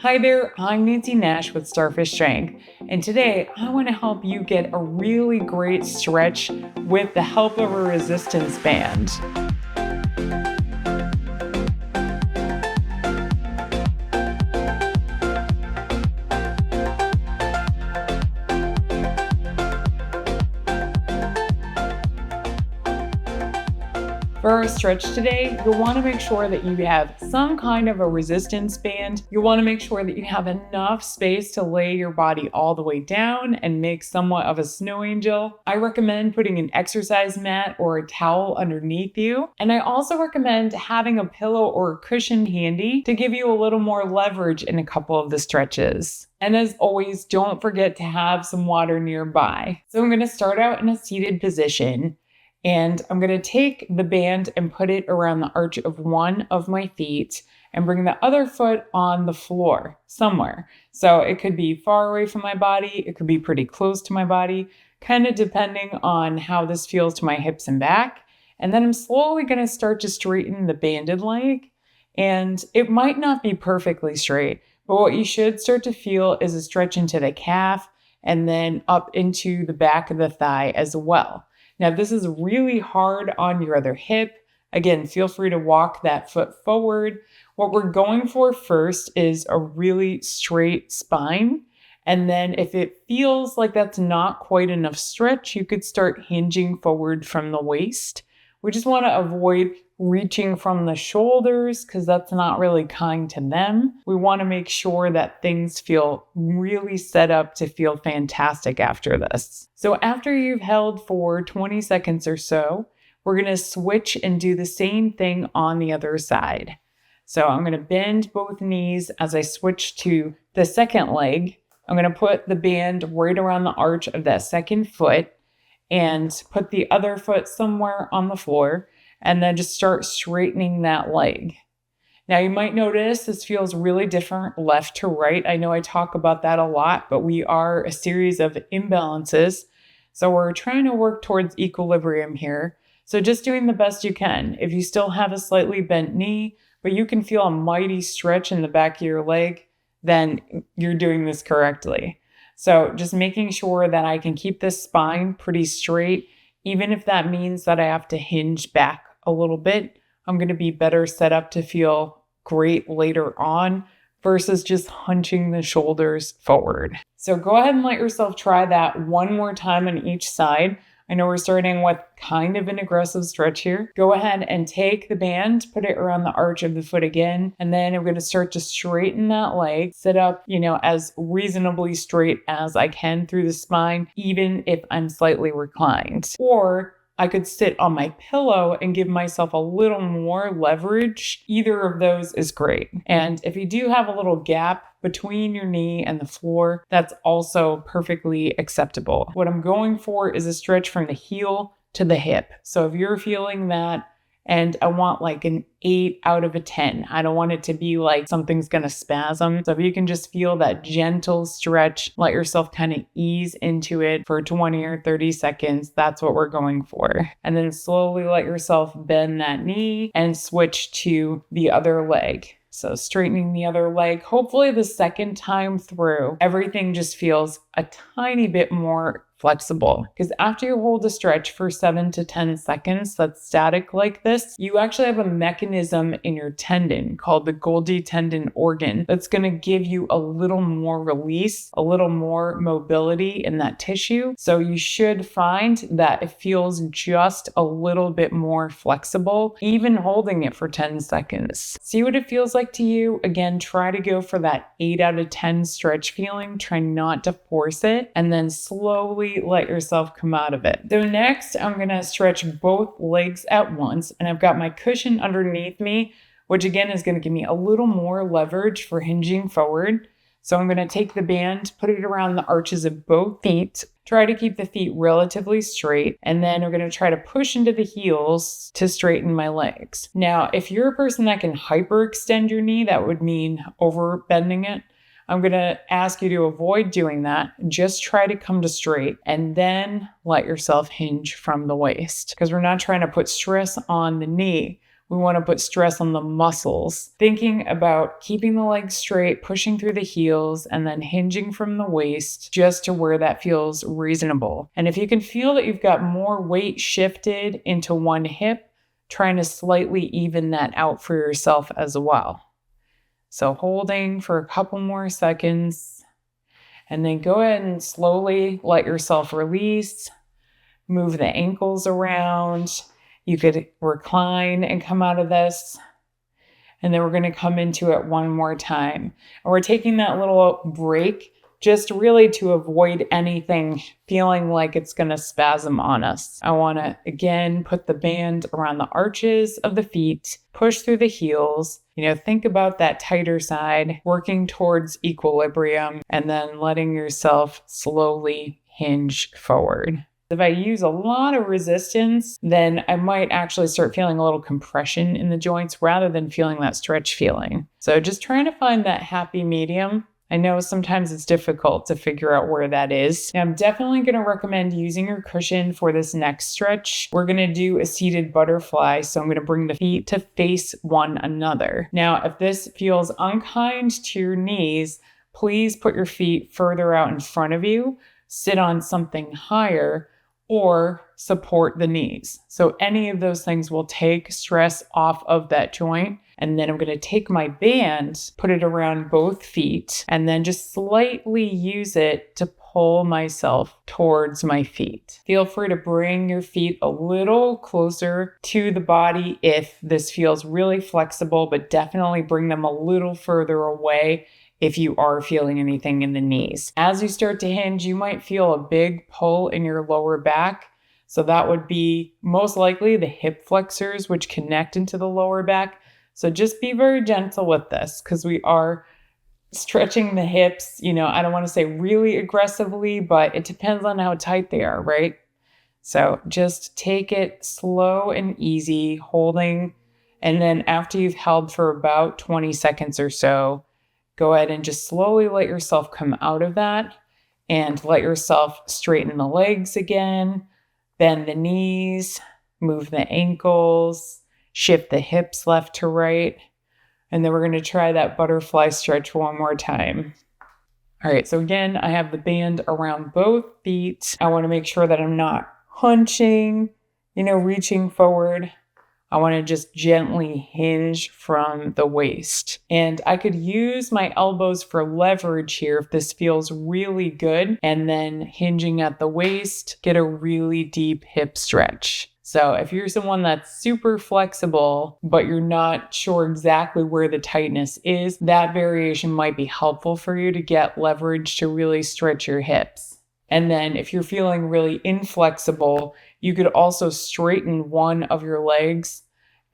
Hi there, I'm Nancy Nash with Starfish Strength, and today I want to help you get a really great stretch with the help of a resistance band. For our stretch today, you'll want to make sure that you have some kind of a resistance band. You'll want to make sure that you have enough space to lay your body all the way down and make somewhat of a snow angel. I recommend putting an exercise mat or a towel underneath you. And I also recommend having a pillow or a cushion handy to give you a little more leverage in a couple of the stretches. And as always, don't forget to have some water nearby. So I'm going to start out in a seated position. And I'm going to take the band and put it around the arch of one of my feet and bring the other foot on the floor somewhere. So it could be far away from my body. It could be pretty close to my body, kind of depending on how this feels to my hips and back. And then I'm slowly going to start to straighten the banded leg. And it might not be perfectly straight, but what you should start to feel is a stretch into the calf and then up into the back of the thigh as well. Now, this is really hard on your other hip. Again, feel free to walk that foot forward. What we're going for first is a really straight spine. And then if it feels like that's not quite enough stretch, you could start hinging forward from the waist. We just want to avoid reaching from the shoulders because that's not really kind to them. We want to make sure that things feel really set up to feel fantastic after this. So after you've held for 20 seconds or so, we're going to switch and do the same thing on the other side. So I'm going to bend both knees as I switch to the second leg. I'm going to put the band right around the arch of that second foot and put the other foot somewhere on the floor. And then just start straightening that leg. Now you might notice this feels really different left to right. I know I talk about that a lot, but we are a series of imbalances. So we're trying to work towards equilibrium here. So just doing the best you can. If you still have a slightly bent knee, but you can feel a mighty stretch in the back of your leg, then you're doing this correctly. So just making sure that I can keep this spine pretty straight, even if that means that I have to hinge back a little bit. I'm going to be better set up to feel great later on versus just hunching the shoulders forward. So go ahead and let yourself try that one more time on each side. I know we're starting with kind of an aggressive stretch here. Go ahead and take the band, put it around the arch of the foot again, and then I'm going to start to straighten that leg, sit up, as reasonably straight as I can through the spine, even if I'm slightly reclined. Or I could sit on my pillow and give myself a little more leverage. Either of those is great. And if you do have a little gap between your knee and the floor, that's also perfectly acceptable. What I'm going for is a stretch from the heel to the hip. So if you're feeling that, and I want like an 8 out of a 10. I don't want it to be like something's going to spasm. So if you can just feel that gentle stretch, let yourself kind of ease into it for 20 or 30 seconds. That's what we're going for. And then slowly let yourself bend that knee and switch to the other leg. So straightening the other leg, hopefully the second time through, everything just feels a tiny bit more flexible. Because after you hold a stretch for 7 to 10 seconds that's static like this, you actually have a mechanism in your tendon called the Golgi tendon organ that's going to give you a little more release, a little more mobility in that tissue. So you should find that it feels just a little bit more flexible, even holding it for 10 seconds. See what it feels like to you. Again, try to go for that 8 out of 10 stretch feeling. Try not to force it, and then slowly let yourself come out of it. So next, I'm going to stretch both legs at once, and I've got my cushion underneath me, which again is going to give me a little more leverage for hinging forward. So I'm going to take the band, put it around the arches of both feet, try to keep the feet relatively straight, and then we're going to try to push into the heels to straighten my legs. Now, if you're a person that can hyperextend your knee, that would mean over bending it. I'm going to ask you to avoid doing that. Just try to come to straight and then let yourself hinge from the waist, because we're not trying to put stress on the knee. We want to put stress on the muscles, thinking about keeping the legs straight, pushing through the heels, and then hinging from the waist just to where that feels reasonable. And if you can feel that you've got more weight shifted into one hip, trying to slightly even that out for yourself as well. So holding for a couple more seconds, and then go ahead and slowly let yourself release. Move the ankles around. You could recline and come out of this. And then we're going to come into it one more time. And we're taking that little break just really to avoid anything feeling like it's going to spasm on us. I want to, again, put the band around the arches of the feet, push through the heels, think about that tighter side, working towards equilibrium, and then letting yourself slowly hinge forward. If I use a lot of resistance, then I might actually start feeling a little compression in the joints rather than feeling that stretch feeling. So just trying to find that happy medium. I know sometimes it's difficult to figure out where that is. Now, I'm definitely going to recommend using your cushion for this next stretch. We're going to do a seated butterfly, so I'm going to bring the feet to face one another. Now, if this feels unkind to your knees, please put your feet further out in front of you, sit on something higher, or support the knees. So any of those things will take stress off of that joint. And then I'm going to take my band, put it around both feet, and then just slightly use it to pull myself towards my feet. Feel free to bring your feet a little closer to the body if this feels really flexible, but definitely bring them a little further away if you are feeling anything in the knees. As you start to hinge, you might feel a big pull in your lower back. So that would be most likely the hip flexors, which connect into the lower back. So just be very gentle with this because we are stretching the hips, I don't want to say really aggressively, but it depends on how tight they are, right? So just take it slow and easy, holding. And then after you've held for about 20 seconds or so, go ahead and just slowly let yourself come out of that and let yourself straighten the legs again, bend the knees, move the ankles, shift the hips left to right. And then we're going to try that butterfly stretch one more time. All right, so again, I have the band around both feet. I want to make sure that I'm not hunching, reaching forward. I want to just gently hinge from the waist. And I could use my elbows for leverage here if this feels really good. And then hinging at the waist, get a really deep hip stretch. So if you're someone that's super flexible, but you're not sure exactly where the tightness is, that variation might be helpful for you to get leverage to really stretch your hips. And then if you're feeling really inflexible, you could also straighten one of your legs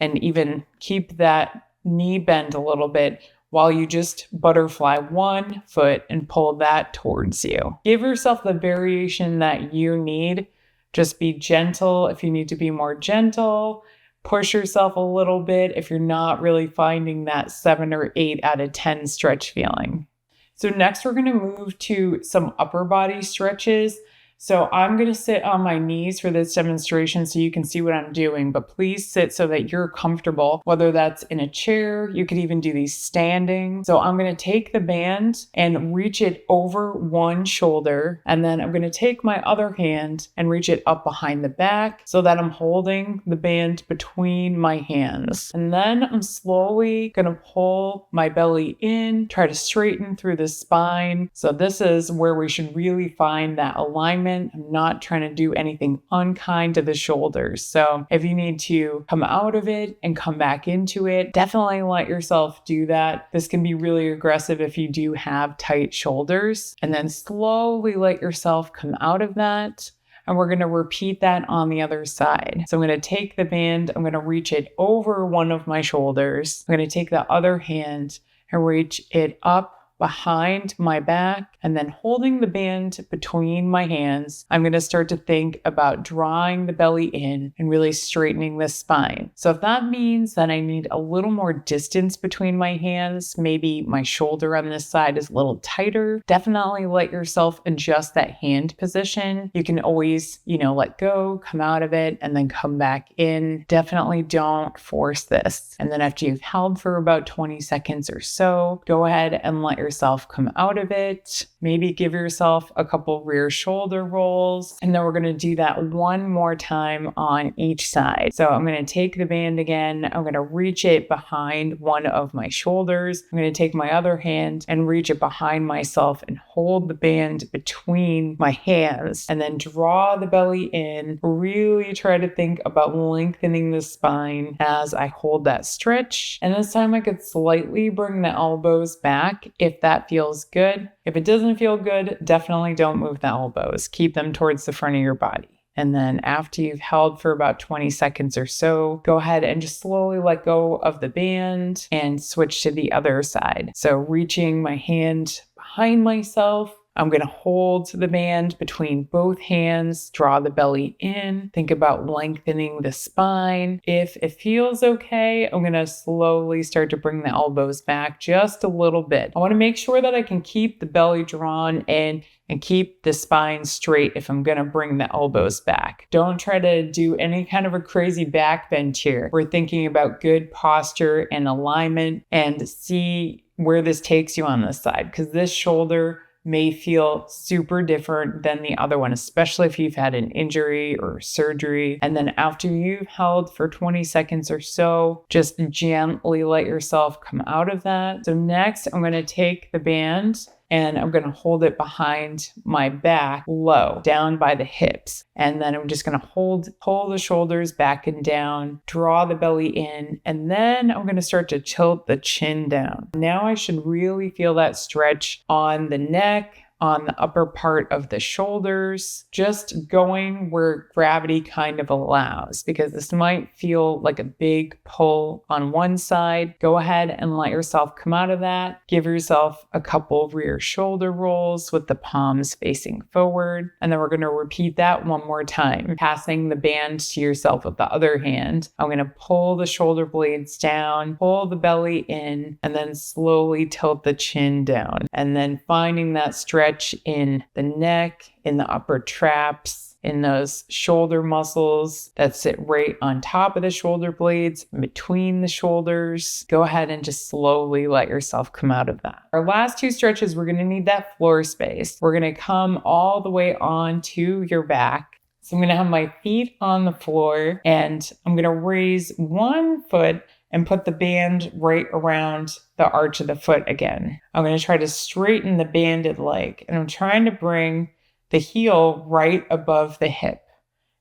and even keep that knee bent a little bit while you just butterfly one foot and pull that towards you. Give yourself the variation that you need. Just be gentle if you need to be more gentle. Push yourself a little bit if you're not really finding that 7 or 8 out of 10 stretch feeling. So next we're going to move to some upper body stretches. So I'm going to sit on my knees for this demonstration so you can see what I'm doing, but please sit so that you're comfortable, whether that's in a chair, you could even do these standing. So I'm going to take the band and reach it over one shoulder, and then I'm going to take my other hand and reach it up behind the back so that I'm holding the band between my hands. And then I'm slowly going to pull my belly in, try to straighten through the spine. So this is where we should really find that alignment. I'm not trying to do anything unkind to the shoulders. So if you need to come out of it and come back into it, definitely let yourself do that. This can be really aggressive if you do have tight shoulders. And then slowly let yourself come out of that. And we're going to repeat that on the other side. So I'm going to take the band, I'm going to reach it over one of my shoulders. I'm going to take the other hand and reach it up behind my back and then holding the band between my hands, I'm going to start to think about drawing the belly in and really straightening the spine. So if that means that I need a little more distance between my hands, maybe my shoulder on this side is a little tighter, definitely let yourself adjust that hand position. You can always, let go, come out of it, and then come back in. Definitely don't force this. And then after you've held for about 20 seconds or so, go ahead and let yourself come out of it. Maybe give yourself a couple rear shoulder rolls. And then we're going to do that one more time on each side. So I'm going to take the band again. I'm going to reach it behind one of my shoulders. I'm going to take my other hand and reach it behind myself and hold the band between my hands and then draw the belly in. Really try to think about lengthening the spine as I hold that stretch. And this time I could slightly bring the elbows back if that feels good. If it doesn't feel good, definitely don't move the elbows. Keep them towards the front of your body. And then after you've held for about 20 seconds or so, go ahead and just slowly let go of the band and switch to the other side. So reaching my hand behind myself, I'm going to hold the band between both hands, draw the belly in, think about lengthening the spine. If it feels okay, I'm going to slowly start to bring the elbows back just a little bit. I want to make sure that I can keep the belly drawn in and keep the spine straight if I'm going to bring the elbows back. Don't try to do any kind of a crazy back bend here. We're thinking about good posture and alignment and see where this takes you on this side, because this shoulder may feel super different than the other one, especially if you've had an injury or surgery. And then after you've held for 20 seconds or so, just gently let yourself come out of that. So next, I'm going to take the band and I'm going to hold it behind my back low, down by the hips. And then I'm just going to pull the shoulders back and down, draw the belly in, and then I'm going to start to tilt the chin down. Now I should really feel that stretch on the neck, on the upper part of the shoulders, just going where gravity kind of allows, because this might feel like a big pull on one side. Go ahead and let yourself come out of that. Give yourself a couple rear shoulder rolls with the palms facing forward. And then we're going to repeat that one more time, passing the band to yourself with the other hand. I'm going to pull the shoulder blades down, pull the belly in, and then slowly tilt the chin down. And then finding that stretch in the neck, in the upper traps, in those shoulder muscles that sit right on top of the shoulder blades, between the shoulders. Go ahead and just slowly let yourself come out of that. Our last two stretches, we're going to need that floor space. We're going to come all the way onto your back. So I'm going to have my feet on the floor and I'm going to raise one foot and put the band right around the arch of the foot again. I'm going to try to straighten the banded leg, and I'm trying to bring the heel right above the hip.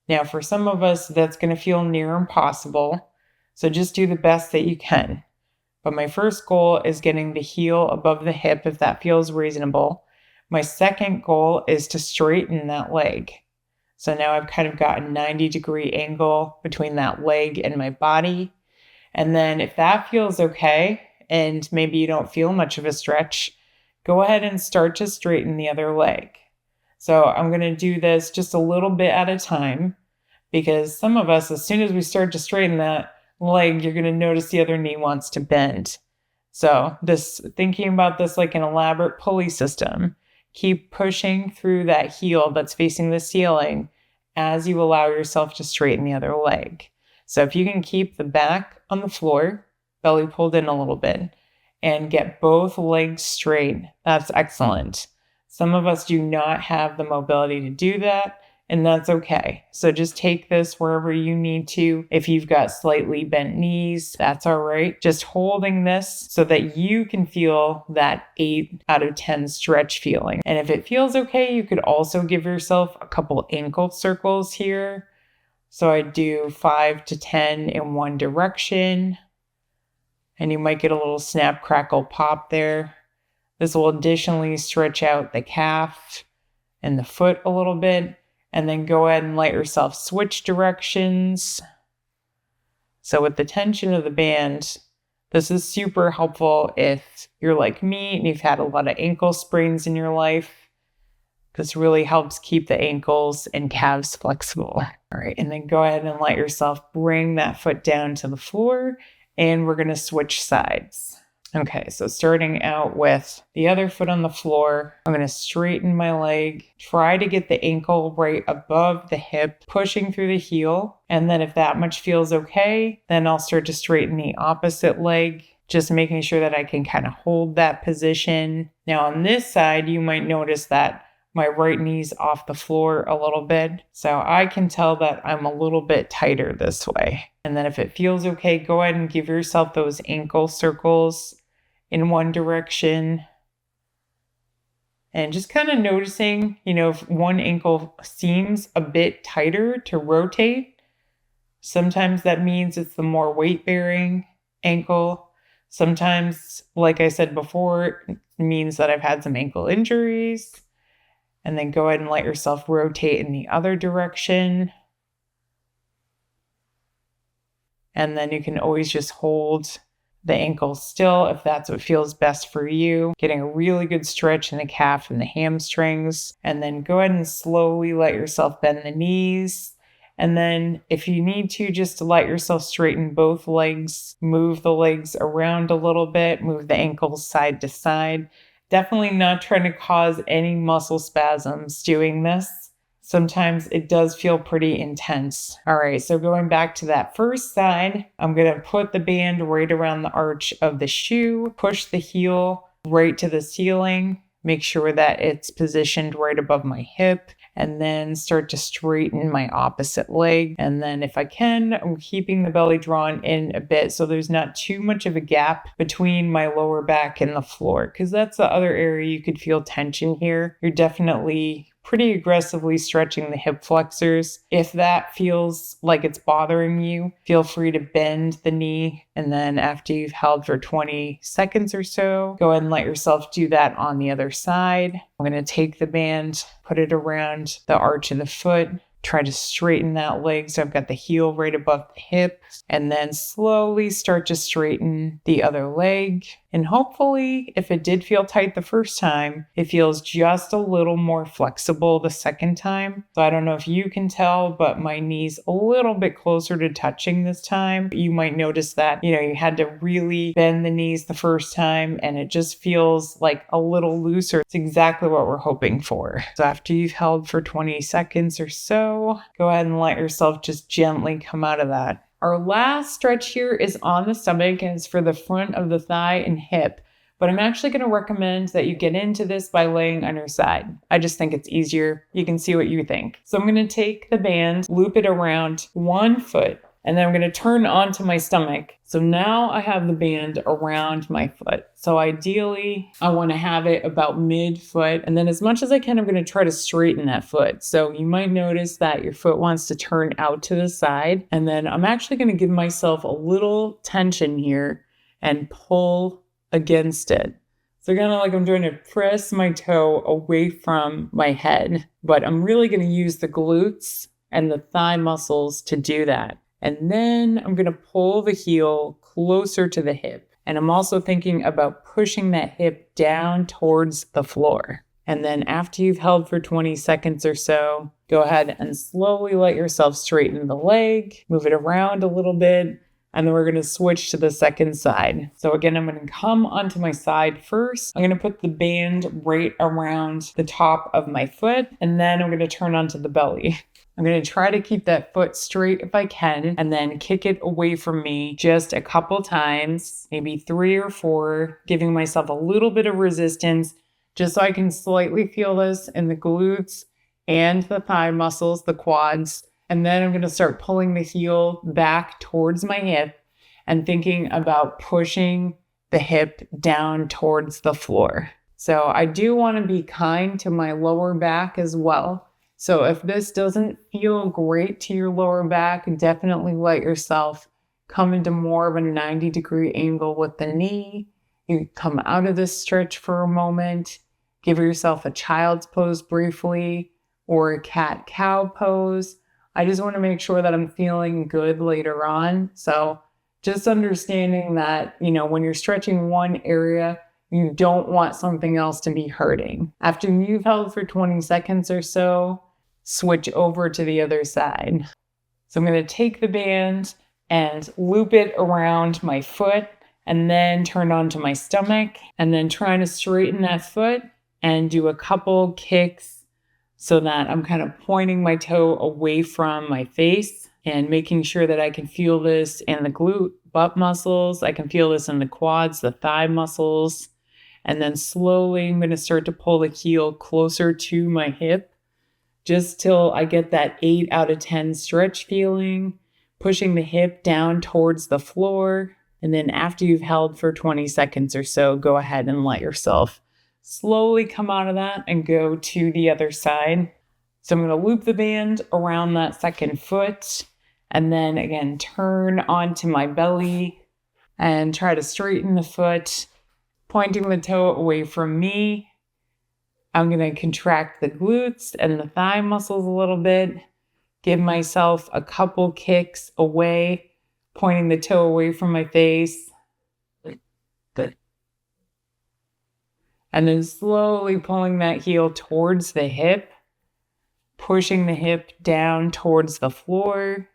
Now, for some of us, that's going to feel near impossible, so just do the best that you can. But my first goal is getting the heel above the hip, if that feels reasonable. My second goal is to straighten that leg. So now I've kind of got a 90-degree angle between that leg and my body. And then if that feels okay, and maybe you don't feel much of a stretch, go ahead and start to straighten the other leg. So I'm going to do this just a little bit at a time, because some of us, as soon as we start to straighten that leg, you're going to notice the other knee wants to bend. So thinking about this like an elaborate pulley system, keep pushing through that heel that's facing the ceiling as you allow yourself to straighten the other leg. So if you can keep the back on the floor, belly pulled in a little bit, and get both legs straight, that's excellent. Some of us do not have the mobility to do that, and that's okay. So just take this wherever you need to. If you've got slightly bent knees, that's all right. Just holding this so that you can feel that 8 out of 10 stretch feeling. And if it feels okay, you could also give yourself a couple ankle circles here. So I do 5 to 10 in one direction, and you might get a little snap, crackle, pop there. This will additionally stretch out the calf and the foot a little bit, and then go ahead and let yourself switch directions. So with the tension of the band, This is super helpful if you're like me and you've had a lot of ankle sprains in your life. This really helps keep the ankles and calves flexible. All right, and then go ahead and let yourself bring that foot down to the floor, and we're gonna switch sides. Okay, so starting out with the other foot on the floor, I'm gonna straighten my leg, try to get the ankle right above the hip, pushing through the heel. And then if that much feels okay, then I'll start to straighten the opposite leg, just making sure that I can kind of hold that position. Now on this side, you might notice that my right knee's off the floor a little bit. So I can tell that I'm a little bit tighter this way. And then if it feels okay, go ahead and give yourself those ankle circles in one direction. And just kind of noticing, if one ankle seems a bit tighter to rotate, sometimes that means it's the more weight-bearing ankle. Sometimes, like I said before, it means that I've had some ankle injuries. And then go ahead and let yourself rotate in the other direction. And then you can always just hold the ankle still if that's what feels best for you. Getting a really good stretch in the calf and the hamstrings. And then go ahead and slowly let yourself bend the knees. And then if you need to, just to let yourself straighten both legs, move the legs around a little bit, move the ankles side to side. Definitely not trying to cause any muscle spasms doing this. Sometimes it does feel pretty intense. All right, so going back to that first side, I'm going to put the band right around the arch of the shoe, push the heel right to the ceiling, make sure that it's positioned right above my hip, and then start to straighten my opposite leg. And then if I can, I'm keeping the belly drawn in a bit so there's not too much of a gap between my lower back and the floor, because that's the other area you could feel tension here. You're definitely pretty aggressively stretching the hip flexors. If that feels like it's bothering you, feel free to bend the knee. And then after you've held for 20 seconds or so, go ahead and let yourself do that on the other side. I'm going to take the band, put it around the arch of the foot, try to straighten that leg so I've got the heel right above the hip, and then slowly start to straighten the other leg. And hopefully, if it did feel tight the first time, it feels just a little more flexible the second time. So I don't know if you can tell, but my knee's a little bit closer to touching this time. You might notice that, you had to really bend the knees the first time and it just feels like a little looser. It's exactly what we're hoping for. So after you've held for 20 seconds or so, go ahead and let yourself just gently come out of that. Our last stretch here is on the stomach and it's for the front of the thigh and hip. But I'm actually going to recommend that you get into this by laying on your side. I just think it's easier. You can see what you think. So I'm going to take the band, loop it around one foot, and then I'm going to turn onto my stomach. So now I have the band around my foot. So ideally, I want to have it about mid-foot. And then as much as I can, I'm going to try to straighten that foot. So you might notice that your foot wants to turn out to the side. And then I'm actually going to give myself a little tension here and pull against it. So kind of like I'm trying to press my toe away from my head. But I'm really going to use the glutes and the thigh muscles to do that. And then I'm going to pull the heel closer to the hip. And I'm also thinking about pushing that hip down towards the floor. And then after you've held for 20 seconds or so, go ahead and slowly let yourself straighten the leg, move it around a little bit, and then we're going to switch to the second side. So again, I'm going to come onto my side first. I'm going to put the band right around the top of my foot, and then I'm going to turn onto the belly. I'm going to try to keep that foot straight if I can, and then kick it away from me just a couple times, maybe 3 or 4, giving myself a little bit of resistance just so I can slightly feel this in the glutes and the thigh muscles, the quads. And then I'm going to start pulling the heel back towards my hip and thinking about pushing the hip down towards the floor. So I do want to be kind to my lower back as well. So if this doesn't feel great to your lower back, definitely let yourself come into more of a 90-degree angle with the knee. You come out of this stretch for a moment, give yourself a child's pose briefly or a cat-cow pose. I just want to make sure that I'm feeling good later on. So Just understanding that, when you're stretching one area, you don't want something else to be hurting. After you've held for 20 seconds or so, switch over to the other side. So I'm going to take the band and loop it around my foot and then turn onto my stomach and then trying to straighten that foot and do a couple kicks so that I'm kind of pointing my toe away from my face and making sure that I can feel this in the glute butt muscles. I can feel this in the quads, the thigh muscles. And then slowly I'm going to start to pull the heel closer to my hip just till I get that 8 out of 10 stretch feeling, pushing the hip down towards the floor. And then after you've held for 20 seconds or so, go ahead and let yourself slowly come out of that and go to the other side. So I'm going to loop the band around that second foot and then again, turn onto my belly and try to straighten the foot, pointing the toe away from me. I'm going to contract the glutes and the thigh muscles a little bit, give myself a couple kicks away, pointing the toe away from my face. Good. And then slowly pulling that heel towards the hip, pushing the hip down towards the floor.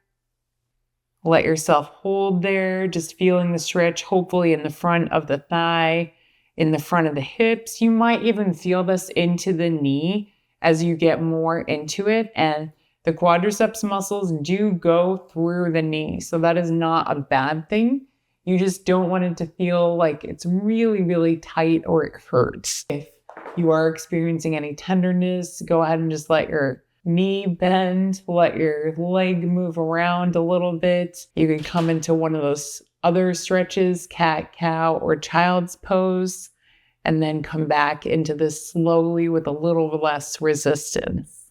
Let yourself hold there, just feeling the stretch, hopefully in the front of the thigh, in the front of the hips. You might even feel this into the knee as you get more into it. And the quadriceps muscles do go through the knee. So that is not a bad thing. You just don't want it to feel like it's really, really tight or it hurts. If you are experiencing any tenderness, go ahead and just let your knee bend, let your leg move around a little bit. You can come into one of those other stretches, cat, cow, or child's pose, and then come back into this slowly with a little less resistance.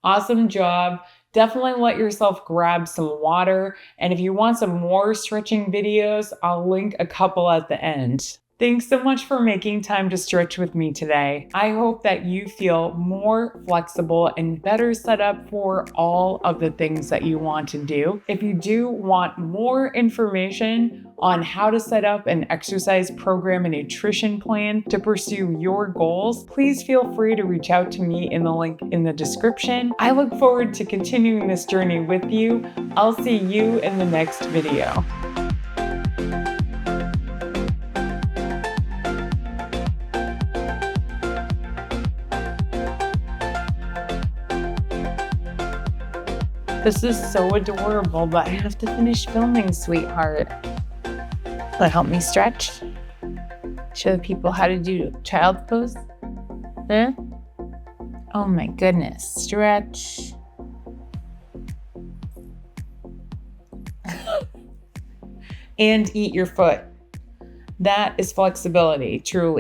Awesome job. Definitely let yourself grab some water. And if you want some more stretching videos, I'll link a couple at the end. Thanks so much for making time to stretch with me today. I hope that you feel more flexible and better set up for all of the things that you want to do. If you do want more information on how to set up an exercise program and nutrition plan to pursue your goals, please feel free to reach out to me in the link in the description. I look forward to continuing this journey with you. I'll see you in the next video. This is so adorable, but I have to finish filming, sweetheart. Will help me stretch? Show the people how to do child's pose? Huh? Oh my goodness, stretch. And eat your foot. That is flexibility, truly.